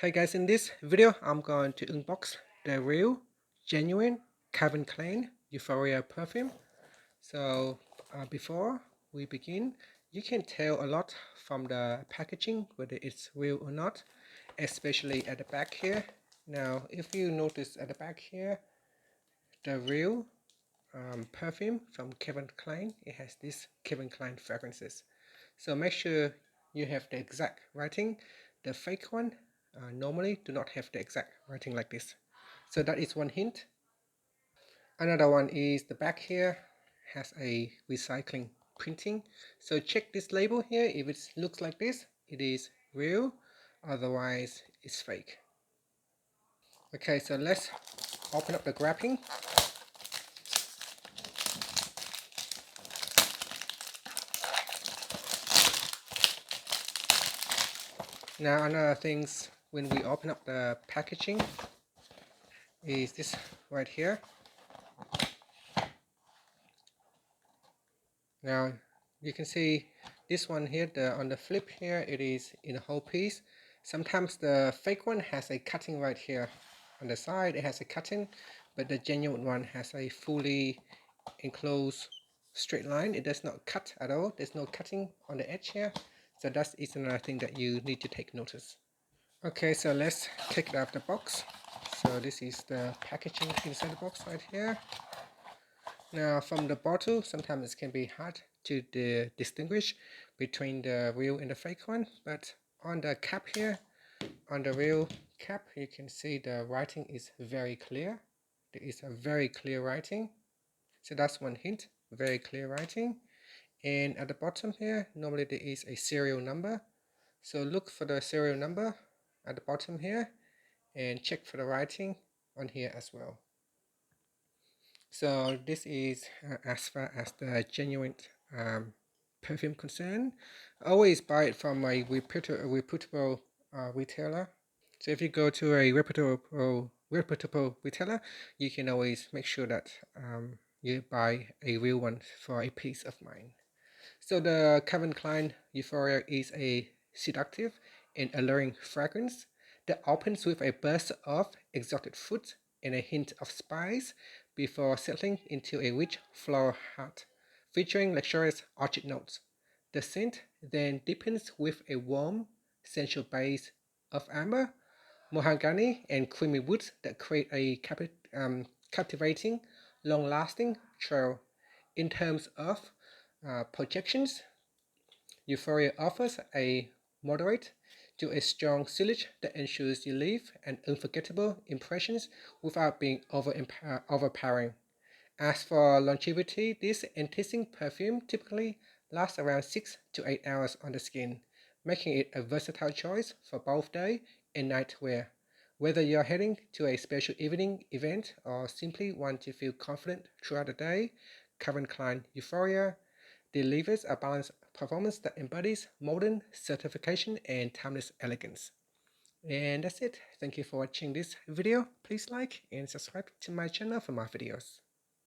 Hey guys, in this video I'm going to unbox the real, genuine Calvin Klein Euphoria perfume. So before we begin, you can tell a lot from the packaging whether it's real or not, especially at the back here. Now if you notice at the back here, the real perfume from Calvin Klein, it has this Calvin Klein fragrances. So make sure you have the exact writing. The fake one normally do not have the exact writing like this. So that is one hint. Another one is the back here has a recycling printing. So check this label here. If it looks like this, it is real. Otherwise, it's fake. Okay, so let's open up the wrapping. Now another things when we open up the packaging is this right here. Now you can see this one here, on the flip here, it is in a whole piece. Sometimes the fake one has a cutting right here on the side, it has a cutting, but the genuine one has a fully enclosed straight line. It does not cut at all. There's no cutting on the edge here. So that is another thing that you need to take notice. Okay, so let's take it out of the box. So this is the packaging inside the box right here. Now from the bottle, sometimes it can be hard to distinguish between the real and the fake one, but on the cap here, on the real cap, you can see the writing is very clear. There is a very clear writing. So that's one hint, very clear writing. And at the bottom here, normally there is a serial number. So look for the serial number at the bottom here and check for the writing on here as well. So this is as far as the genuine perfume concerned. Always buy it from a reputable retailer. So if you go to a reputable retailer, you can always make sure that you buy a real one for a peace of mind. So the Calvin Klein Euphoria is a seductive and alluring fragrance that opens with a burst of exotic fruit and a hint of spice before settling into a rich floral heart, featuring luxurious orchid notes. The scent then deepens with a warm, sensual base of amber, mahogany, and creamy woods that create a captivating, long-lasting trail. In terms of projections, Euphoria offers a moderate to a strong silage that ensures you leave an unforgettable impressions without being overpowering. As for longevity, this enticing perfume typically lasts around 6 to 8 hours on the skin, making it a versatile choice for both day and night wear. Whether you're heading to a special evening event or simply want to feel confident throughout the day, Calvin Klein Euphoria delivers a balanced performance that embodies modern certification and timeless elegance. And that's it. Thank you for watching this video. Please like and subscribe to my channel for more videos.